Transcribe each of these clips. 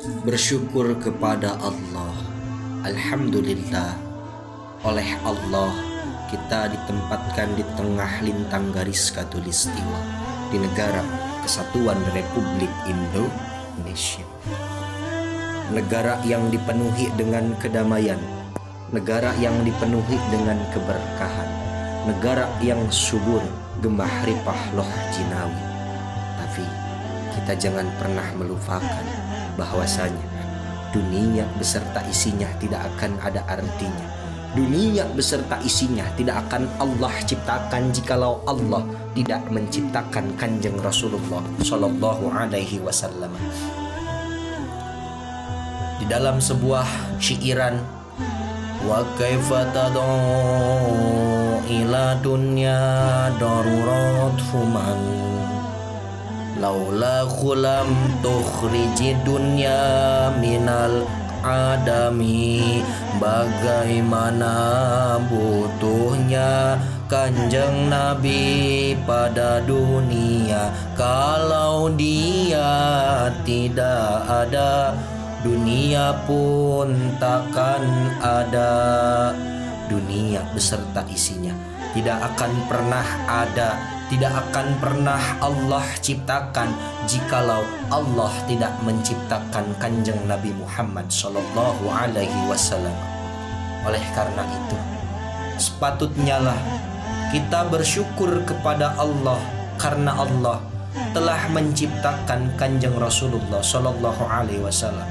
Bersyukur kepada Allah. Alhamdulillah, oleh Allah kita ditempatkan di tengah lintang garis khatulistiwa di negara Kesatuan Republik Indonesia. Negara yang dipenuhi dengan kedamaian, negara yang dipenuhi dengan keberkahan, negara yang subur gemah ripah loh jinawi. Tapi kita jangan pernah melupakan bahwasanya dunia beserta isinya tidak akan ada artinya. Dunia beserta isinya tidak akan Allah ciptakan jikalau Allah tidak menciptakan Kanjeng Rasulullah Shallallahu Alaihi Wasallam. Di dalam sebuah syairan, wa kaifa tad'u ila dunya darurat fuman laula khulam tukhriji dunya minal adami. Bagaimana butuhnya Kanjeng Nabi pada dunia, kalau dia tidak ada dunia pun takkan ada. Dunia beserta isinya tidak akan pernah ada, tidak akan pernah Allah ciptakan jikalau Allah tidak menciptakan Kanjeng Nabi Muhammad Sallallahu Alaihi Wasallam. Oleh karena itu, sepatutnya lah kita bersyukur kepada Allah karena Allah telah menciptakan Kanjeng Rasulullah Sallallahu Alaihi Wasallam.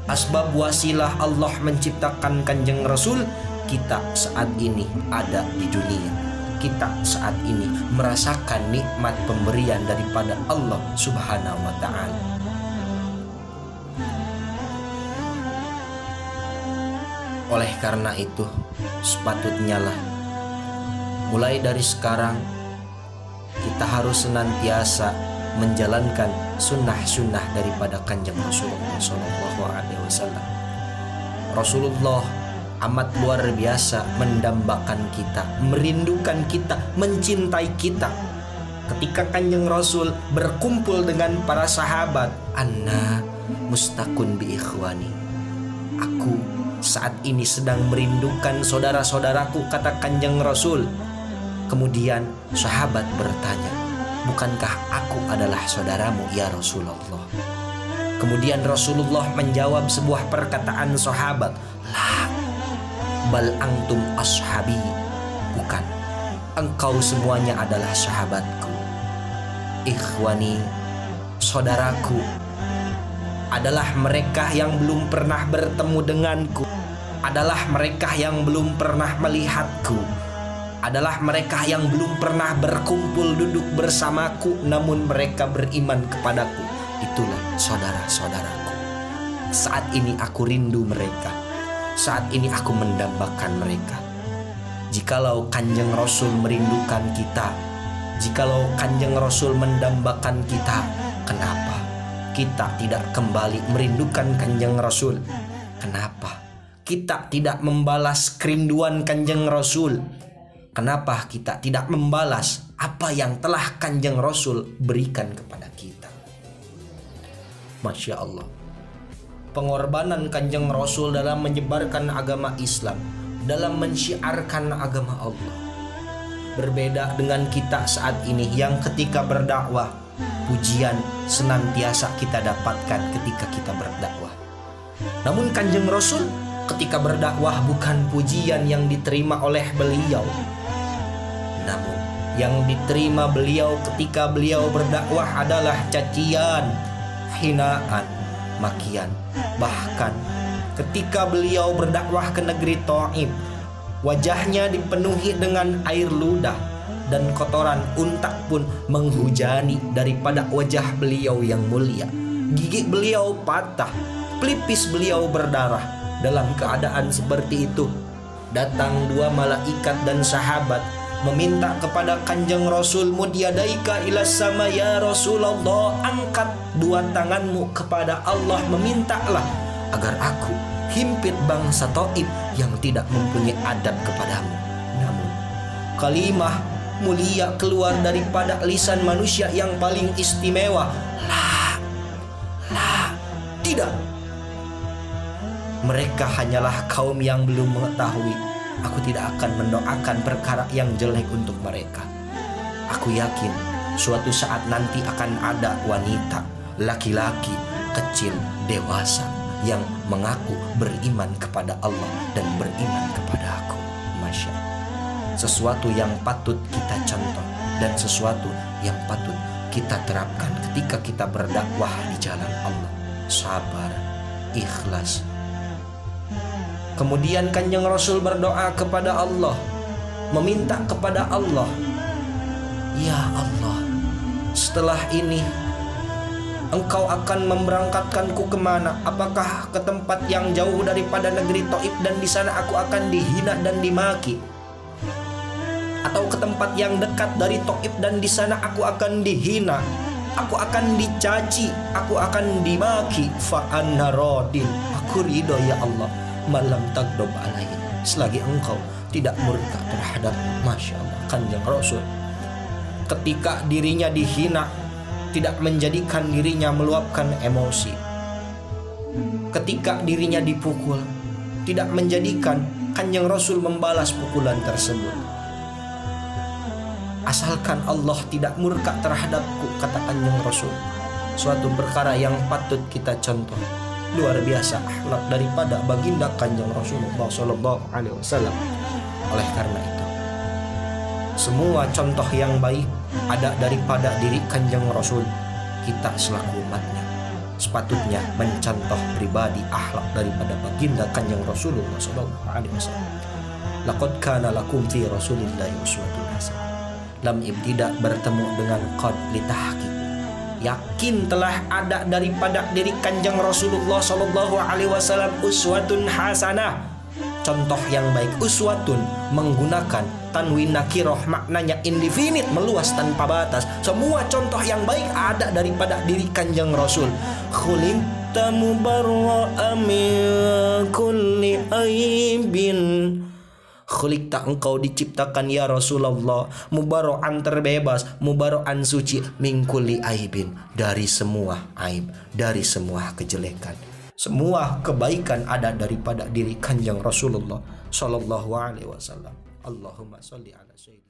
Asbab wasilah Allah menciptakan Kanjeng Rasul, kita saat ini ada di dunia. Kita saat ini merasakan nikmat pemberian daripada Allah Subhanahu wa Ta'ala. Oleh karena itu, sepatutnya lah mulai dari sekarang kita harus senantiasa menjalankan sunnah-sunnah daripada Kanjeng Rasulullah Sallallahu Alaihi Wasallam. Rasulullah amat luar biasa mendambakan kita, merindukan kita, mencintai kita. Ketika Kanjeng Rasul berkumpul dengan para sahabat, anna mustakun bi ikhwani, aku saat ini sedang merindukan saudara-saudaraku, kata Kanjeng Rasul. Kemudian sahabat bertanya, bukankah aku adalah saudaramu ya Rasulullah? Kemudian Rasulullah menjawab sebuah perkataan sahabat, la bal antum ashabi, bukan, engkau semuanya adalah sahabatku. Ikhwani, saudaraku adalah mereka yang belum pernah bertemu denganku, adalah mereka yang belum pernah melihatku, adalah mereka yang belum pernah berkumpul duduk bersamaku, namun mereka beriman kepadaku. Itulah saudara-saudaraku. Saat ini aku rindu mereka. Saat ini aku mendambakan mereka. Jikalau Kanjeng Rasul merindukan kita, jikalau Kanjeng Rasul mendambakan kita, kenapa kita tidak kembali merindukan Kanjeng Rasul? Kenapa kita tidak membalas kerinduan Kanjeng Rasul? Kenapa kita tidak membalas apa yang telah Kanjeng Rasul berikan kepada kita? Masya Allah, pengorbanan Kanjeng Rasul dalam menyebarkan agama Islam, dalam mensyiarkan agama Allah, berbeda dengan kita saat ini yang ketika berdakwah, pujian senantiasa kita dapatkan ketika kita berdakwah. Namun Kanjeng Rasul ketika berdakwah bukan pujian yang diterima oleh beliau, namun yang diterima beliau ketika beliau berdakwah adalah cacian, hinaan, makian. Bahkan ketika beliau berdakwah ke negeri Thaif, wajahnya dipenuhi dengan air ludah dan kotoran unta pun menghujani daripada wajah beliau yang mulia. Gigi beliau patah, pelipis beliau berdarah. Dalam keadaan seperti itu, datang dua malaikat dan sahabat meminta kepada Kanjeng Rasul, mudyadaika ilas sama ya Rasulullah, angkat dua tanganmu kepada Allah, memintalah agar aku himpit bangsa Thaif yang tidak mempunyai adab kepadamu. Namun kalimah mulia keluar daripada lisan manusia yang paling istimewa, la, tidak, Mereka hanyalah kaum yang belum mengetahui. Aku tidak akan mendoakan perkara yang jelek untuk mereka. Aku yakin suatu saat nanti akan ada wanita, laki-laki, kecil, dewasa yang mengaku beriman kepada Allah dan beriman kepada aku. Masya Allah. Sesuatu yang patut kita contoh dan sesuatu yang patut kita terapkan ketika kita berdakwah di jalan Allah. Sabar, ikhlas. Kemudian Kanjeng Rasul berdoa kepada Allah, meminta kepada Allah, ya Allah, setelah ini Engkau akan memberangkatkanku kemana? Apakah ke tempat yang jauh daripada negeri Taif dan di sana aku akan dihina dan dimaki? Atau ke tempat yang dekat dari Taif dan di sana aku akan dihina, aku akan dicaci, aku akan dimaki? Fa anna radin, aku ridho ya Allah, malam tagdob alaihi, selagi Engkau tidak murka terhadap. Masya Allah. Kanjeng Rasul ketika dirinya dihina tidak menjadikan dirinya meluapkan emosi. Ketika dirinya dipukul tidak menjadikan Kanjeng Rasul membalas pukulan tersebut. Asalkan Allah tidak murka terhadapku, kata Kanjeng Rasul. Suatu perkara yang patut kita contoh. Luar biasa akhlak daripada baginda Kanjeng Rasulullah SAW. Oleh karena itu, semua contoh yang baik ada daripada diri Kanjeng Rasul. Kita selaku umatnya sepatutnya mencontoh pribadi akhlak daripada baginda Kanjeng Rasulullah SAW. Laqad kana lakum fi Rasulillahi uswatun hasanah. Lam ibtida bertemu dengan qad litahqiq. Yakin telah ada daripada diri Kanjeng Rasulullah SAW uswatun hasanah, contoh yang baik. Uswatun menggunakan tanwin nakirah, maknanya indefinite, meluas tanpa batas. Semua contoh yang baik ada daripada diri Kanjeng Rasul. Khuliqta mubarra'an min kulli aibin. Khuliqta, engkau diciptakan ya Rasulullah, mubarra'an terbebas, mubarra'an suci, min kulli aibin, dari semua aib, dari semua kejelekan. Semua kebaikan ada daripada diri Kanjeng Rasulullah sallallahu alaihi wasallam. Allahumma sholli ala sayyidina